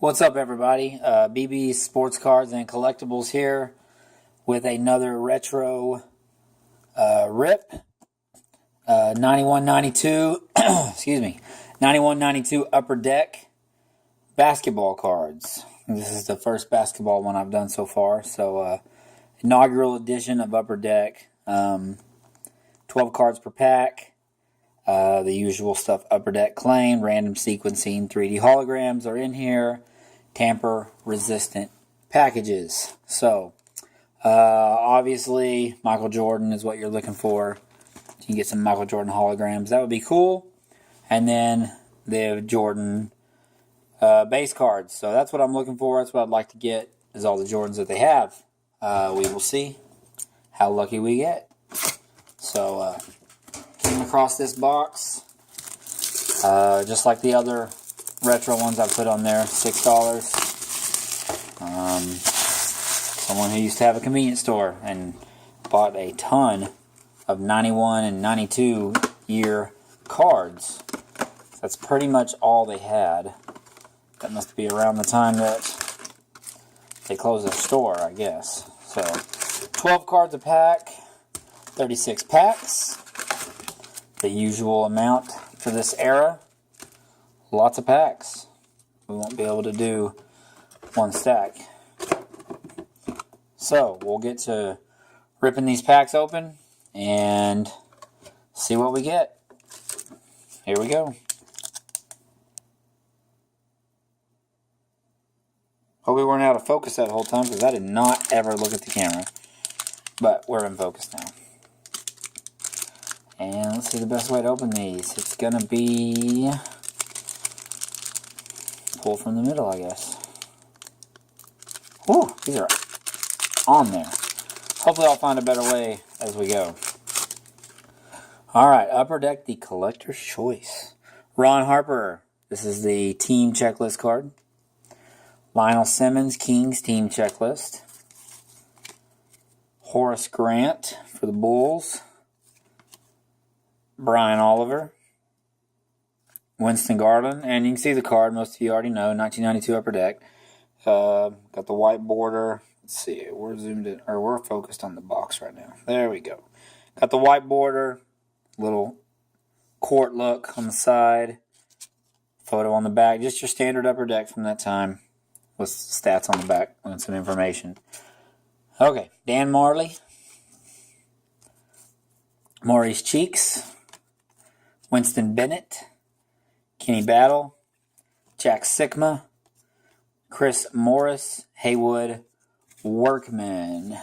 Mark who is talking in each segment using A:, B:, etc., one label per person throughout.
A: What's up, everybody? BB Sports Cards and Collectibles here with another retro rip. 91-92, excuse me, 91-92 Upper Deck basketball cards. This is the first basketball one I've done so far. So, inaugural edition of Upper Deck. 12 cards per pack. The usual stuff, Upper Deck claim, random sequencing, 3D holograms are in here. Tamper-resistant packages. So, obviously, Michael Jordan is what you're looking for. You can get some Michael Jordan holograms. That would be cool. And then the Jordan base cards. So that's what I'm looking for. That's what I'd like to get, is all the Jordans that they have. We will see how lucky we get. So, came across this box. Just like the other retro ones I put on there, $6. Someone who used to have a convenience store and bought a ton of 91 and 92 year cards. That's pretty much all they had. That must be around the time that they closed their store, I guess. So, 12 cards a pack, 36 packs. The usual amount for this era. Lots of packs. We won't be able to do one stack. So, we'll get to ripping these packs open and see what we get. Here we go. Hope we weren't out of focus that whole time, because I did not ever look at the camera. But we're in focus now. And let's see the best way to open these. It's going to be pull from the middle, I guess. Whew, these are on there. Hopefully I'll find a better way as we go. Alright, Upper Deck, the Collector's Choice. Ron Harper, this is the team checklist card. Lionel Simmons, Kings team checklist. Horace Grant for the Bulls. Brian Oliver. Winston Garland. And you can see the card. Most of you already know. 1992 Upper Deck. Got the white border. Let's see. We're zoomed in. Or we're focused on the box right now. There we go. Got the white border. Little court look on the side. Photo on the back. Just your standard Upper Deck from that time. With stats on the back and some information. Okay. Dan Marley. Maurice Cheeks. Winston Bennett. Kenny Battle. Jack Sikma. Chris Morris. Haywood Workman.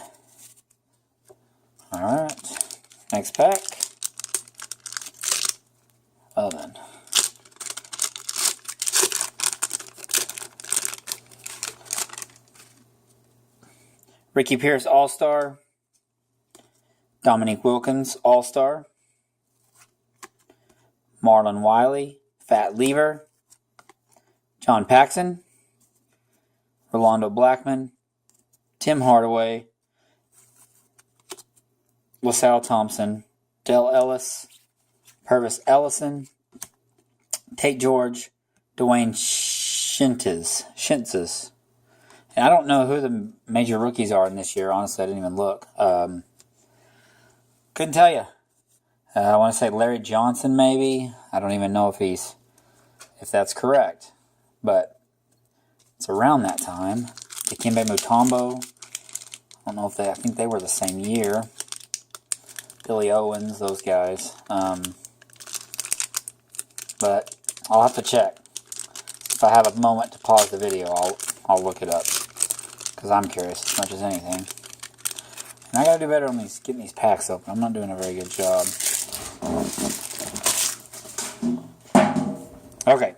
A: Alright. Next pack. Oh, then. Ricky Pierce All-Star. Dominique Wilkins All-Star. Marlon Wiley, Fat Lever. John Paxson. Rolando Blackman. Tim Hardaway. LaSalle Thompson. Dell Ellis. Purvis Ellison. Tate George. Dwayne Shintzes. And I don't know who the major rookies are in this year. Honestly, I didn't even look. Couldn't tell you. I want to say Larry Johnson, maybe. I don't even know if that's correct. But it's around that time. Dikembe Mutombo. I don't know if I think they were the same year. Billy Owens, those guys. But I'll have to check. If I have a moment to pause the video, I'll look it up. Because I'm curious as much as anything. And I gotta do better on getting these packs open. I'm not doing a very good job. Okay.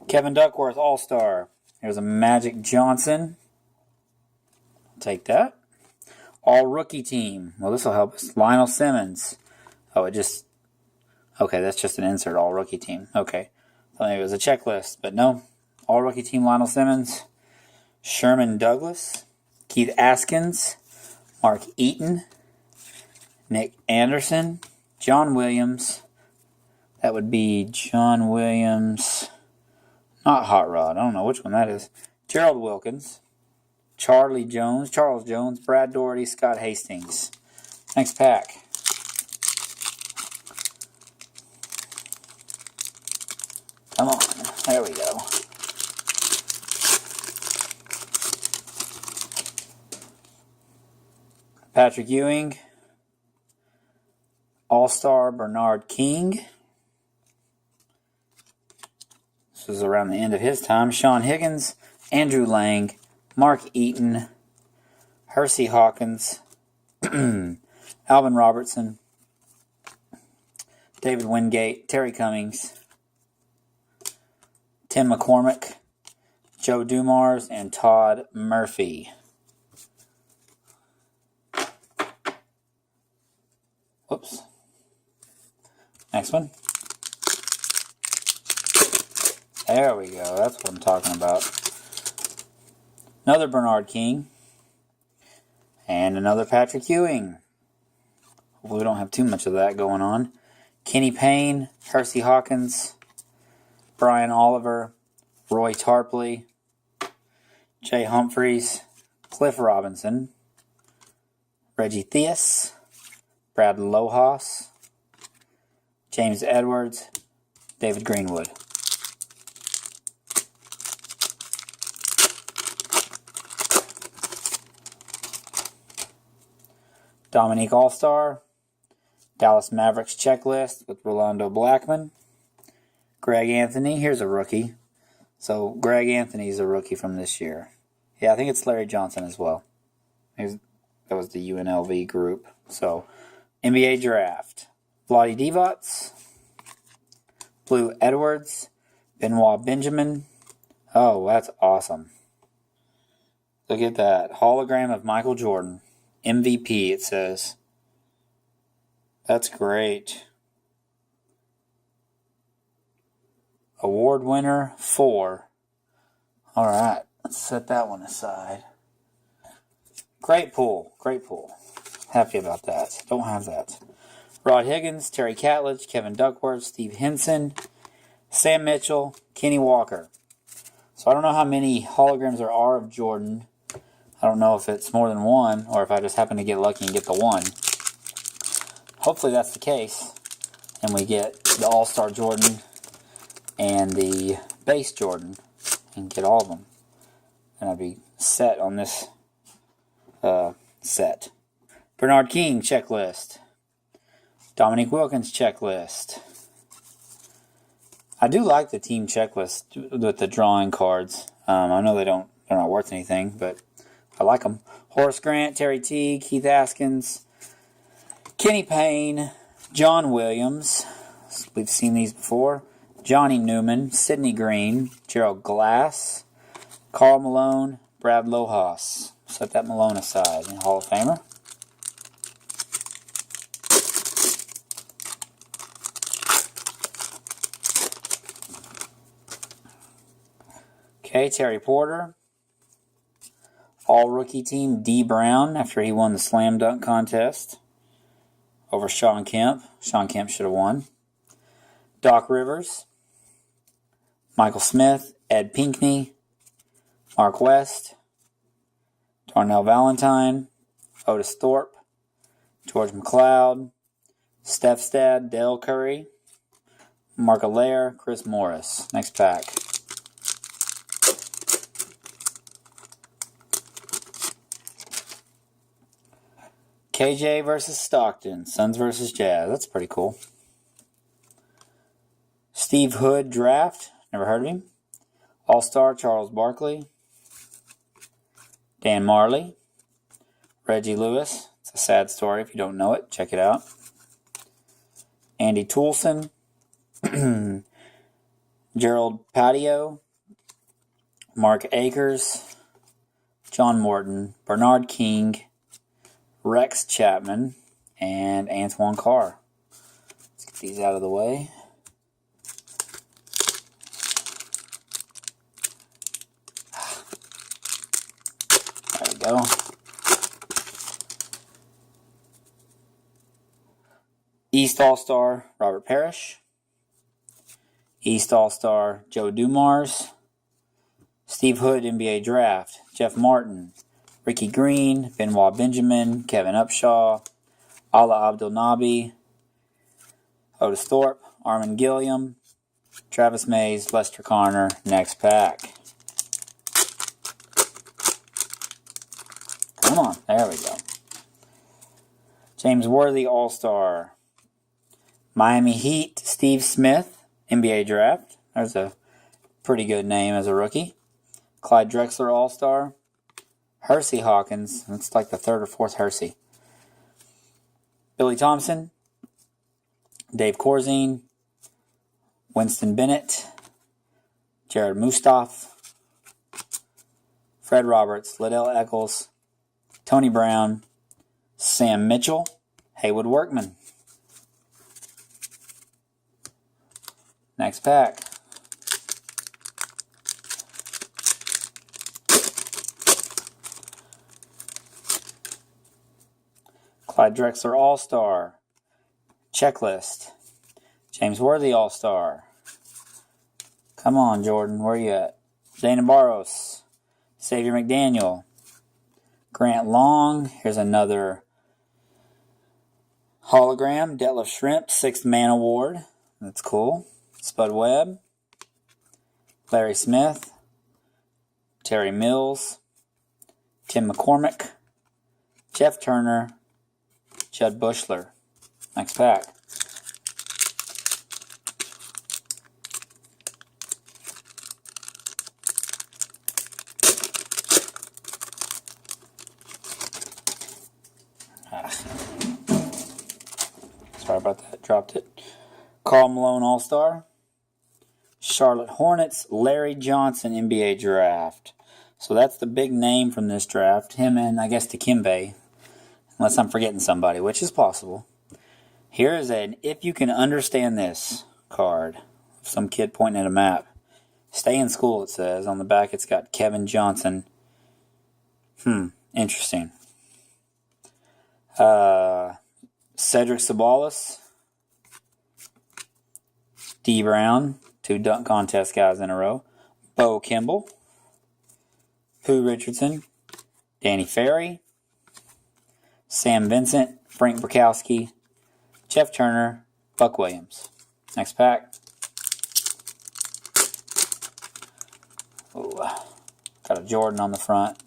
A: Kevin Duckworth, All-Star. Here's a Magic Johnson. Take that. All-Rookie Team. Well, this will help us. Lionel Simmons. Oh, okay, that's just an insert. All-Rookie Team. Okay. Thought maybe it was a checklist, but no. All-Rookie Team, Lionel Simmons. Sherman Douglas. Keith Askins. Mark Eaton. Nick Anderson. John Williams. That would be John Williams, Not Hot Rod. I don't know which one that is. Gerald Wilkins. Charles Jones, Brad Doherty, Scott Hastings. Next pack. Come on. There we go. Patrick Ewing. All-Star Bernard King. This was around the end of his time. Sean Higgins, Andrew Lang, Mark Eaton, Hersey Hawkins, Alvin Robertson, David Wingate, Terry Cummings, Tim McCormick, Joe Dumars, and Todd Murphy. Whoops. Next one. There we go. That's what I'm talking about. Another Bernard King. And another Patrick Ewing. Hopefully we don't have too much of that going on. Kenny Payne, Hersey Hawkins, Brian Oliver, Roy Tarpley, Jay Humphreys, Cliff Robinson, Reggie Theus, Brad Lohaus, James Edwards, David Greenwood. Dominique All-Star, Dallas Mavericks checklist with Rolando Blackman, Greg Anthony, here's a rookie. So Greg Anthony's a rookie from this year. Yeah, I think it's Larry Johnson as well. That was the UNLV group. So NBA draft. Vlade Divac, Blue Edwards, Benoit Benjamin. Oh, that's awesome. Look at that. Hologram of Michael Jordan. MVP, it says. That's great. Award winner 4. All right, let's set that one aside. Great pull. Great pull. Happy about that. Don't have that. Rod Higgins, Terry Catledge, Kevin Duckworth, Steve Henson, Sam Mitchell, Kenny Walker. So I don't know how many holograms there are of Jordan. I don't know if it's more than one or if I just happen to get lucky and get the one. Hopefully that's the case. And we get the All-Star Jordan and the base Jordan and get all of them. And I'll be set on this set. Bernard King checklist. Dominique Wilkins checklist. I do like the team checklist with the drawing cards. I know they're not worth anything, but I like them. Horace Grant, Terry Teague, Keith Askins, Kenny Payne, John Williams. We've seen these before. Johnny Newman, Sidney Green, Gerald Glass, Karl Malone, Brad Lohaus. Set that Malone aside. Hall of Famer. Okay, Terry Porter. All-rookie team, D. Brown, after he won the slam dunk contest over Shawn Kemp. Shawn Kemp should have won. Doc Rivers. Michael Smith, Ed Pinckney, Mark West, Darnell Valentine, Otis Thorpe, George McLeod, Steph Stad, Dale Curry, Mark Allaire, Chris Morris. Next pack. KJ versus Stockton, Suns versus Jazz. That's pretty cool. Steve Hood draft. Never heard of him. All-Star Charles Barkley. Dan Marley. Reggie Lewis. It's a sad story if you don't know it. Check it out. Andy Toulson. Gerald Patio. Mark Akers. John Morton. Bernard King. Rex Chapman. And Antoine Carr. Let's get these out of the way. There we go. East All-Star Robert Parrish. East All-Star Joe Dumars. Steve Hood, NBA Draft. Jeff Martin, Ricky Green, Benoit Benjamin, Kevin Upshaw, Allah Abdel-Nabi, Otis Thorpe, Armin Gilliam, Travis Mays, Lester Connor. Next pack. Come on, there we go. James Worthy, All-Star. Miami Heat, Steve Smith, NBA Draft. There's a pretty good name as a rookie. Clyde Drexler, All-Star. Hersey Hawkins. That's like the third or fourth Hersey. Billy Thompson. Dave Corzine. Winston Bennett. Jared Mustaf. Fred Roberts. Liddell Eccles. Tony Brown. Sam Mitchell. Haywood Workman. Next pack. Clyde Drexler, All-Star. Checklist. James Worthy, All-Star. Come on, Jordan. Where you at? Dana Barros. Xavier McDaniel. Grant Long. Here's another hologram. Detlef Schrempf, 6th Man Award. That's cool. Spud Webb. Larry Smith. Terry Mills. Tim McCormick. Jeff Turner. Judd Bushler. Next pack. Sorry about that. Dropped it. Karl Malone, All-Star. Charlotte Hornets, Larry Johnson, NBA Draft. So that's the big name from this draft. Him and, I guess, Dikembe. Unless I'm forgetting somebody, which is possible. Here is an If You Can Understand This card. Some kid pointing at a map. Stay in school, it says. On the back, it's got Kevin Johnson. Interesting. Cedric Sabalas. D. Brown. 2 dunk contest guys in a row. Bo Kimball. Pooh Richardson. Danny Ferry. Sam Vincent. Frank Bukowski. Jeff Turner. Buck Williams. Next pack. Ooh, got a Jordan on the front.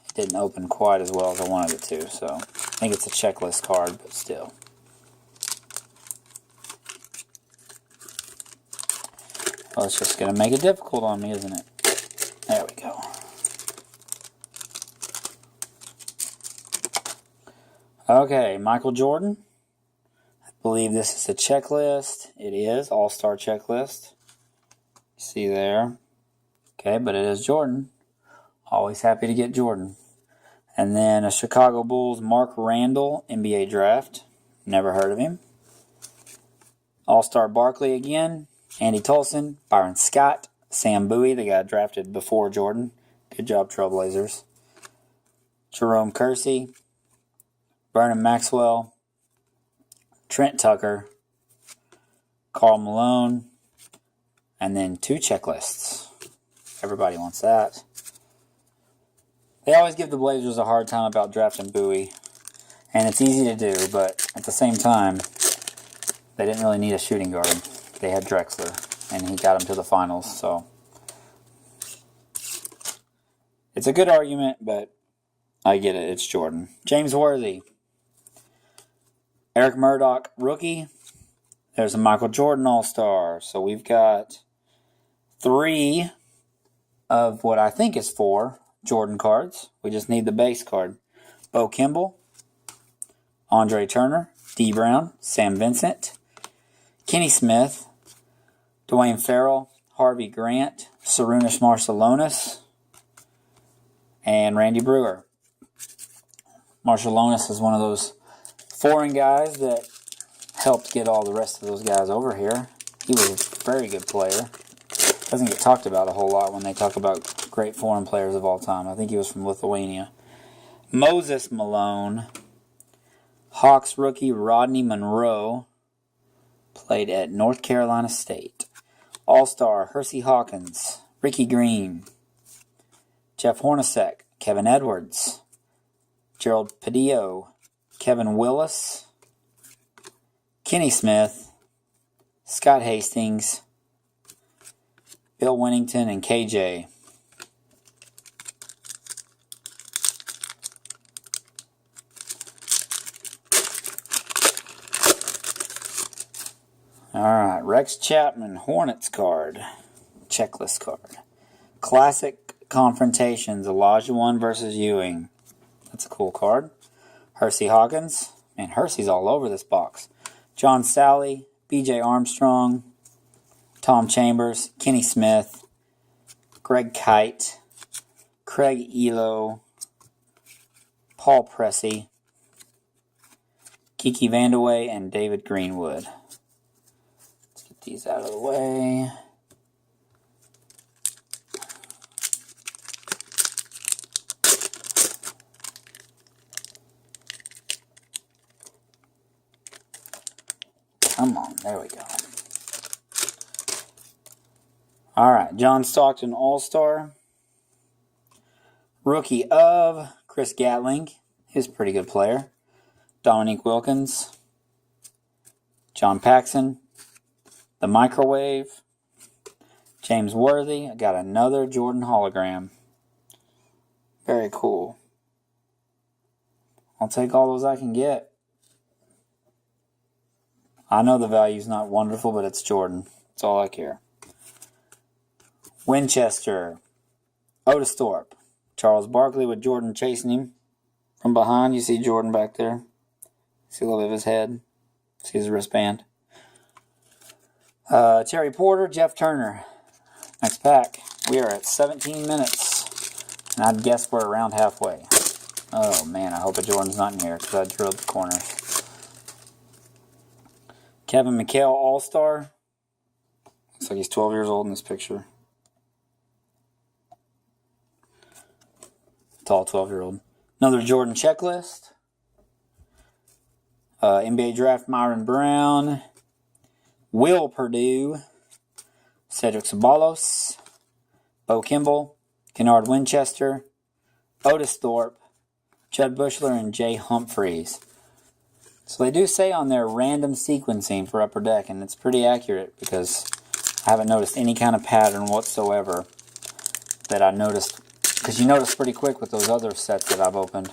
A: It didn't open quite as well as I wanted it to, so I think it's a checklist card, but still. Well, it's just going to make it difficult on me, isn't it? There we go. Okay, Michael Jordan. I believe this is a checklist. It is, All-Star checklist. See there. Okay, but it is Jordan. Always happy to get Jordan. And then a Chicago Bulls Mark Randall NBA Draft. Never heard of him. All-Star Barkley again. Andy Tolson, Byron Scott, Sam Bowie, the guy drafted before Jordan. Good job, Trailblazers. Jerome Kersey, Vernon Maxwell, Trent Tucker, Karl Malone, and then 2 checklists. Everybody wants that. They always give the Blazers a hard time about drafting Bowie, and it's easy to do, but at the same time, they didn't really need a shooting guard. They had Drexler, and he got them to the finals, so it's a good argument, but I get it. It's Jordan. James Worthy. Eric Murdoch, rookie. There's a Michael Jordan All-Star. So we've got 3 of what I think is 4 Jordan cards. We just need the base card. Bo Kimball, Andre Turner, D. Brown, Sam Vincent, Kenny Smith, Dwayne Farrell, Harvey Grant, Sarunas Marciulionis, and Randy Brewer. Marciulionis is one of those foreign guys that helped get all the rest of those guys over here. He was a very good player. Doesn't get talked about a whole lot when they talk about great foreign players of all time. I think he was from Lithuania. Moses Malone, Hawks rookie Rodney Monroe, played at North Carolina State. All-Star Hersey Hawkins, Ricky Green, Jeff Hornacek, Kevin Edwards, Gerald Padillo, Kevin Willis, Kenny Smith, Scott Hastings, Bill Winnington, and KJ. Alright, Rex Chapman, Hornets card. Checklist card. Classic Confrontations, Olajuwon versus Ewing. That's a cool card. Hersey Hawkins. Man, Hersey's all over this box. John Sally, BJ Armstrong, Tom Chambers, Kenny Smith, Greg Kite, Craig Elo, Paul Pressey, Kiki Vandeweghe, and David Greenwood. Let's get these out of the way. Come on, there we go. Alright, John Stockton All-Star. Rookie of Chris Gatling. He's a pretty good player. Dominique Wilkins. John Paxson. The Microwave. James Worthy. I got another Jordan hologram. Very cool. I'll take all those I can get. I know the value's not wonderful, but it's Jordan. That's all I care. Winchester. Otis Thorpe. Charles Barkley with Jordan chasing him from behind. You see Jordan back there. See a little bit of his head. See his wristband. Terry Porter. Jeff Turner. Next pack. We are at 17 minutes. And I'd guess we're around halfway. Oh man, I hope a Jordan's not in here because I drilled the corners. Kevin McHale All-Star. Looks like he's 12 years old in this picture. Tall 12-year-old. Another Jordan checklist. NBA Draft Myron Brown. Will Perdue. Cedric Ceballos. Bo Kimball. Kennard Winchester. Otis Thorpe. Judd Bushler, and Jay Humphreys. So they do say on their random sequencing for Upper Deck, and it's pretty accurate because I haven't noticed any kind of pattern whatsoever that I noticed. Because you notice pretty quick with those other sets that I've opened.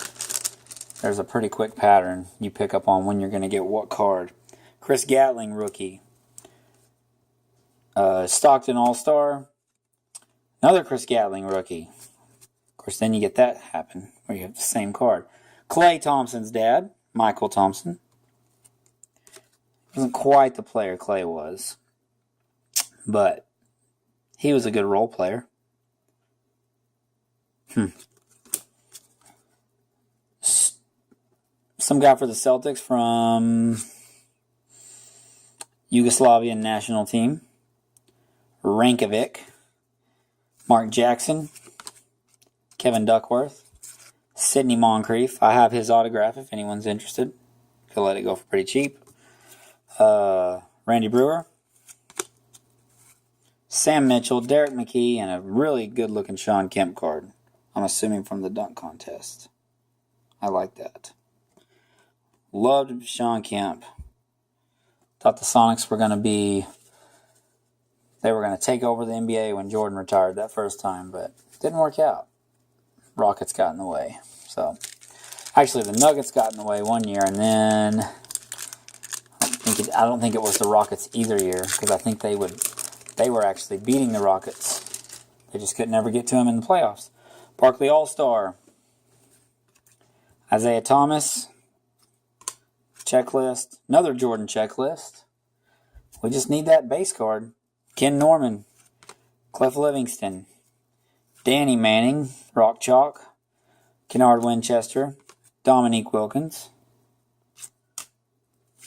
A: There's a pretty quick pattern you pick up on when you're going to get what card. Chris Gatling, rookie. Stockton All-Star. Another Chris Gatling, rookie. Of course, then you get that happen where you have the same card. Klay Thompson's dad. Michael Thompson. Wasn't quite the player Klay was, but he was a good role player. Some guy for the Celtics from Yugoslavian national team. Rankovic. Mark Jackson. Kevin Duckworth. Sidney Moncrief. I have his autograph if anyone's interested. Could let it go for pretty cheap. Randy Brewer. Sam Mitchell, Derek McKee, and a really good-looking Sean Kemp card. I'm assuming from the dunk contest. I like that. Loved Sean Kemp. Thought the Sonics were going to be... They were going to take over the NBA when Jordan retired that first time, but it didn't work out. Rockets got in the way. So, actually, the Nuggets got in the way one year, and then I don't think it was the Rockets either year, because I think they were actually beating the Rockets. They just could never get to them in the playoffs. Barkley All-Star. Isaiah Thomas. Checklist. Another Jordan checklist. We just need that base card. Ken Norman. Cliff Livingston. Danny Manning. Rock Chalk. Kennard Winchester. Dominique Wilkins.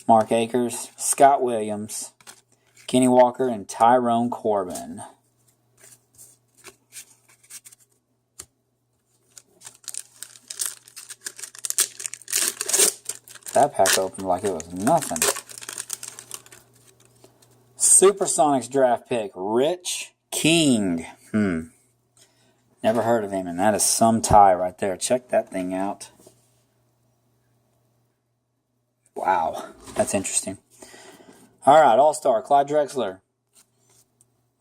A: Mark Akers. Scott Williams. Kenny Walker, and Tyrone Corbin. That pack opened like it was nothing. Supersonics draft pick, Rich King. Never heard of him, and that is some tie right there. Check that thing out. Wow, that's interesting. All right, All-Star, Clyde Drexler.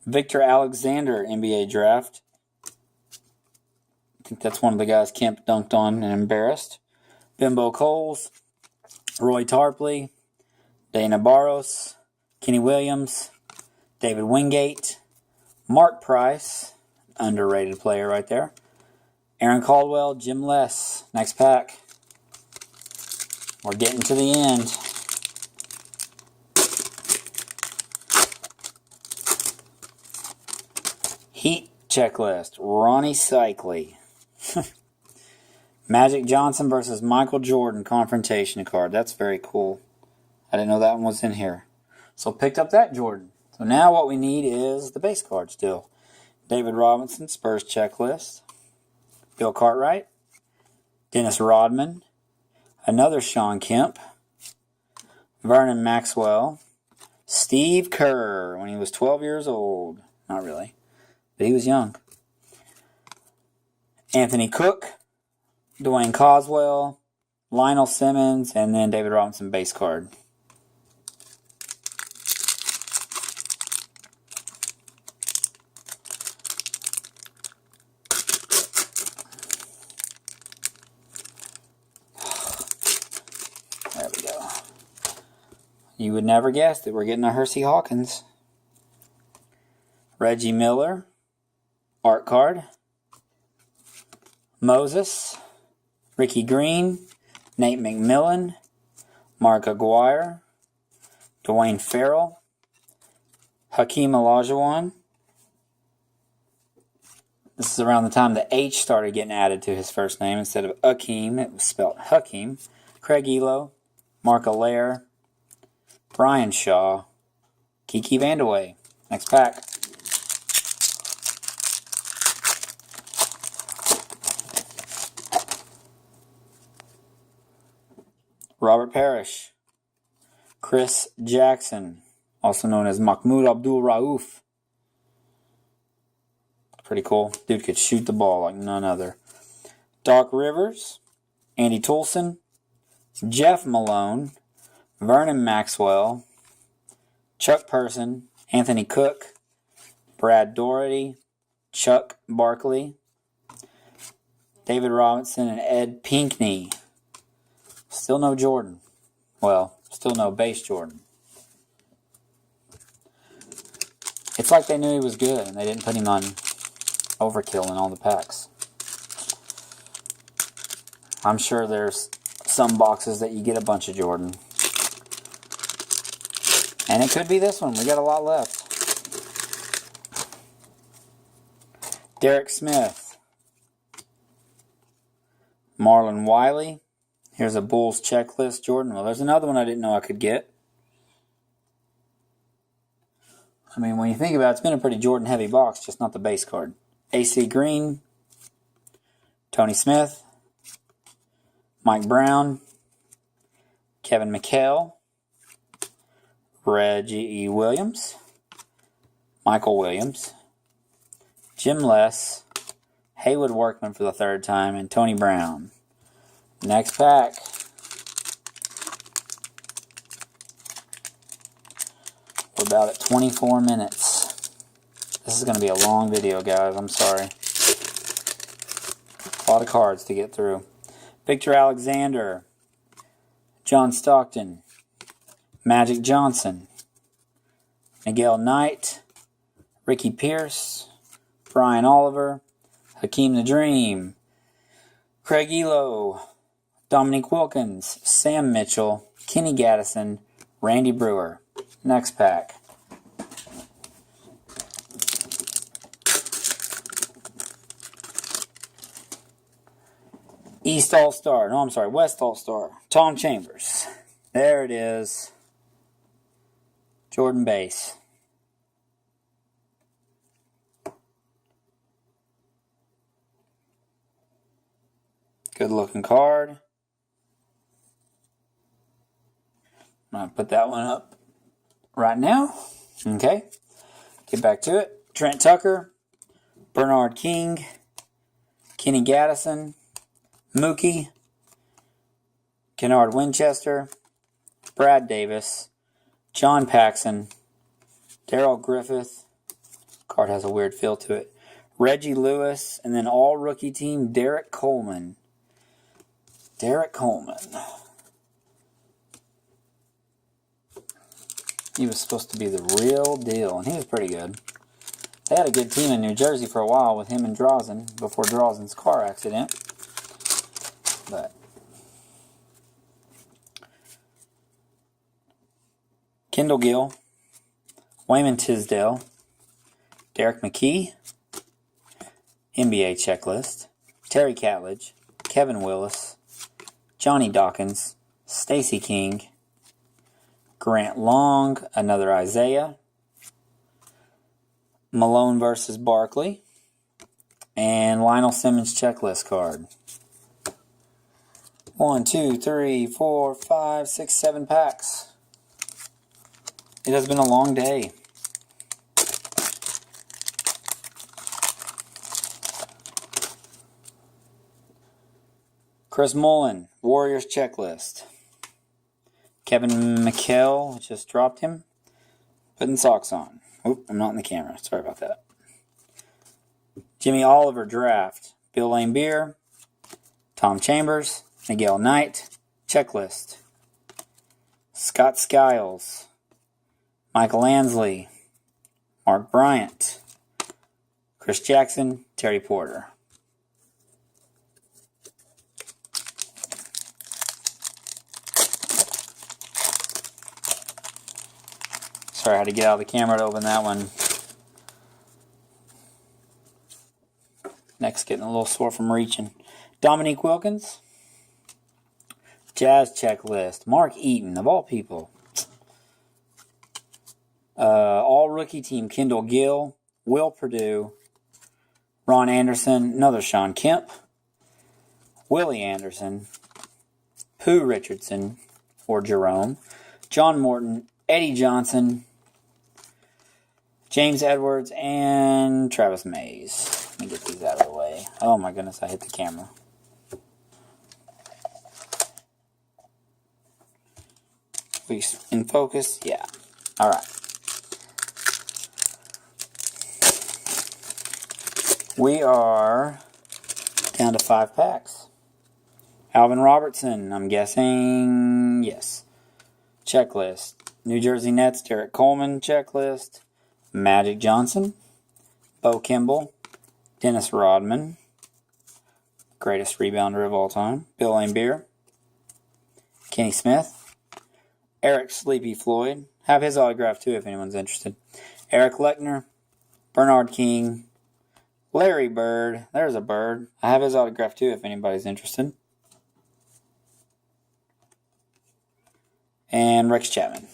A: Victor Alexander, NBA draft. I think that's one of the guys Kemp dunked on and embarrassed. Bimbo Coles, Roy Tarpley, Dana Barros, Kenny Williams, David Wingate, Mark Price, underrated player right there. Aaron Caldwell, Jim Less. Next pack. We're getting to the end. Heat checklist. Ronnie Cycli. Magic Johnson versus Michael Jordan confrontation card. That's very cool. I didn't know that one was in here. So picked up that Jordan. So now what we need is the base card still. David Robinson, Spurs checklist. Bill Cartwright. Dennis Rodman. Another Shawn Kemp. Vernon Maxwell. Steve Kerr when he was 12 years old. Not really, but he was young. Anthony Cook. Dwayne Coswell. Lionel Simmons. And then David Robinson base card. There we go. You would never guess that we're getting a Hersey Hawkins. Reggie Miller. Art card. Moses. Ricky Green. Nate McMillan. Mark Aguirre. Dwayne Farrell. Hakeem Olajuwon. This is around the time the H started getting added to his first name. Instead of Akeem, it was spelled Hakeem. Craig Elo. Mark Allaire. Brian Shaw. Kiki Vandeweghe. Next pack. Robert Parrish. Chris Jackson, also known as Mahmoud Abdul-Rauf. Pretty cool. Dude could shoot the ball like none other. Doc Rivers. Andy Toulson. Jeff Malone. Vernon Maxwell. Chuck Person. Anthony Cook. Brad Doherty. Chuck Barkley. David Robinson and Ed Pinckney. Still no Jordan. Well, still no base Jordan. It's like they knew he was good and they didn't put him on overkill in all the packs. I'm sure there's some boxes that you get a bunch of Jordan. And it could be this one. We got a lot left. Derek Smith. Marlon Wiley. Here's a Bulls checklist, Jordan. Well, there's another one I didn't know I could get. I mean, when you think about it, it's been a pretty Jordan-heavy box, just not the base card. AC Green. Tony Smith. Mike Brown. Kevin McHale. Reggie E. Williams. Michael Williams. Jim Less. Haywood Workman for the third time. And Tony Brown. Next pack. We're about at 24 minutes. This is going to be a long video, guys. I'm sorry. A lot of cards to get through. Victor Alexander. John Stockton. Magic Johnson. Miguel Knight. Ricky Pierce. Brian Oliver. Hakeem the Dream. Craig Elo. Dominique Wilkins, Sam Mitchell, Kenny Gaddison, Randy Brewer. Next pack. East All-Star. No, I'm sorry. West All-Star. Tom Chambers. There it is. Jordan base. Good looking card. I'm going to put that one up right now. Okay. Get back to it. Trent Tucker. Bernard King. Kenny Gaddison, Mookie, Kennard Winchester, Brad Davis, John Paxson, Darrell Griffith. Card has a weird feel to it. Reggie Lewis, and then all rookie team, Derek Coleman. Derek Coleman. He was supposed to be the real deal, and he was pretty good. They had a good team in New Jersey for a while with him and Drazen before Drazen's car accident. But Kendall Gill, Wayman Tisdale, Derek McKee, NBA checklist, Terry Catledge, Kevin Willis, Johnny Dawkins, Stacey King, Grant Long, another Isaiah, Malone versus Barkley, and Lionel Simmons checklist card. 1, 2, 3, 4, 5, 6, 7 packs. It has been a long day. Chris Mullen, Warriors checklist. Kevin McHale, just dropped him. Putting socks on. Oop, I'm not in the camera. Sorry about that. Jimmy Oliver draft. Bill Laimbeer, Tom Chambers, Miguel Knight, checklist. Scott Skiles, Michael Ansley, Mark Bryant, Chris Jackson, Terry Porter. Sorry, I had to get out of the camera to open that one. Neck's getting a little sore from reaching. Dominique Wilkins. Jazz checklist. Mark Eaton, of all people. All rookie team. Kendall Gill. Will Perdue. Ron Anderson. Another Sean Kemp. Willie Anderson. Pooh Richardson. Or Jerome. John Morton. Eddie Johnson. James Edwards, and Travis Mays. Let me get these out of the way. Oh my goodness, I hit the camera. We in focus? Yeah. Alright. We are down to 5 packs. Alvin Robertson, I'm guessing, yes. Checklist. New Jersey Nets, Derek Coleman, checklist. Magic Johnson, Bo Kimball, Dennis Rodman, greatest rebounder of all time, Bill Laimbeer, Kenny Smith, Eric Sleepy Floyd, have his autograph too if anyone's interested, Eric Lechner, Bernard King, Larry Bird, there's a bird, I have his autograph too if anybody's interested, and Rex Chapman.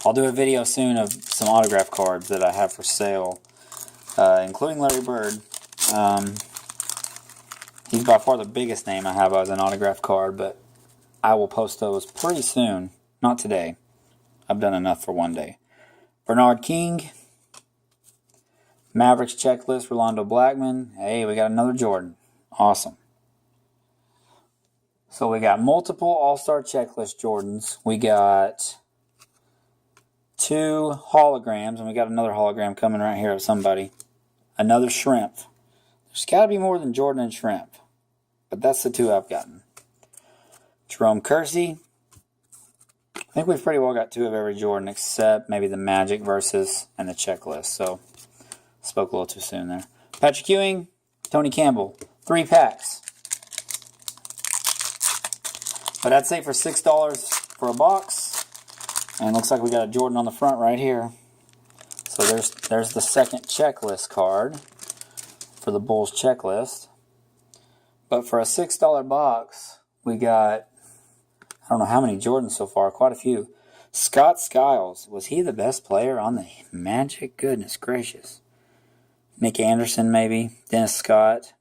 A: I'll do a video soon of some autograph cards that I have for sale, including Larry Bird. He's by far the biggest name I have as an autograph card, but I will post those pretty soon. Not today. I've done enough for one day. Bernard King. Mavericks checklist, Rolando Blackman. Hey, we got another Jordan. Awesome. So we got multiple All-Star checklist Jordans. We got 2 holograms, and we got another hologram coming right here of somebody. Another shrimp. There's got to be more than Jordan and shrimp, but that's the 2 I've gotten. Jerome Kersey. I think we've pretty well got 2 of every Jordan except maybe the Magic versus and the checklist. So, spoke a little too soon there. Patrick Ewing, Tony Campbell. 3 packs. But I'd say for $6 for a box. And looks like we got a Jordan on the front right here. So there's the second checklist card for the Bulls checklist. But for a $6 box, we got, I don't know how many Jordans so far, quite a few. Scott Skiles, was he the best player on the Magic? Goodness gracious. Nick Anderson maybe, Dennis Scott.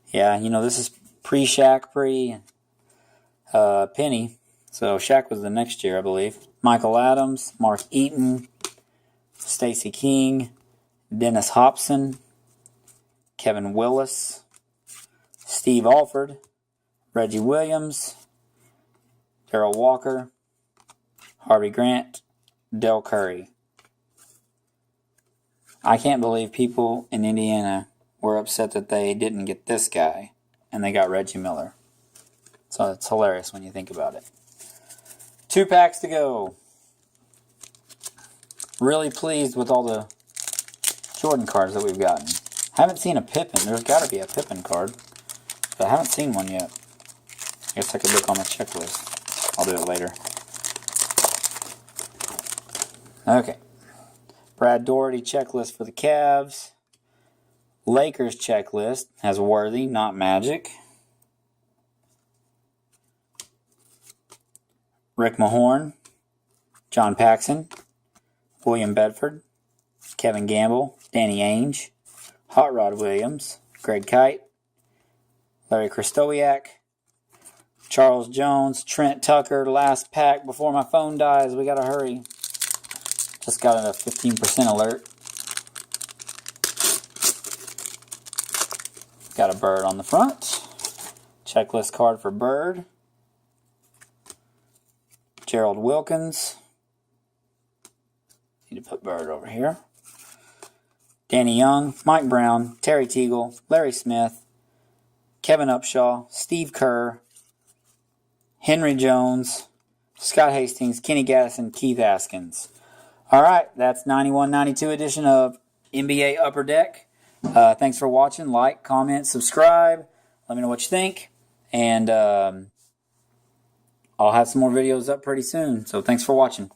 A: Yeah, you know, this is pre-Shaq, pre-Penny. So Shaq was the next year, I believe. Michael Adams, Mark Eaton, Stacey King, Dennis Hobson, Kevin Willis, Steve Alford, Reggie Williams, Darrell Walker, Harvey Grant, Del Curry. I can't believe people in Indiana were upset that they didn't get this guy and they got Reggie Miller. So it's hilarious when you think about it. 2 packs to go. Really pleased with all the Jordan cards that we've gotten. Haven't seen a Pippen. There's got to be a Pippen card. But I haven't seen one yet. I guess I could look on the checklist. I'll do it later. Okay. Brad Daugherty checklist for the Cavs. Lakers checklist has Worthy, not Magic. Rick Mahorn, John Paxson, William Bedford, Kevin Gamble, Danny Ainge, Hot Rod Williams, Greg Kite, Larry Krystowiak, Charles Jones, Trent Tucker. Last pack before my phone dies. We gotta hurry. Just got a 15% alert. Got a Bird on the front. Checklist card for Bird. Gerald Wilkins. Need to put Bird over here. Danny Young, Mike Brown, Terry Teagle, Larry Smith, Kevin Upshaw, Steve Kerr, Henry Jones, Scott Hastings, Kenny Gaddison, Keith Askins. All right, that's 91-92 edition of NBA Upper Deck. Thanks for watching. Like, comment, subscribe. Let me know what you think. And I'll have some more videos up pretty soon. So thanks for watching.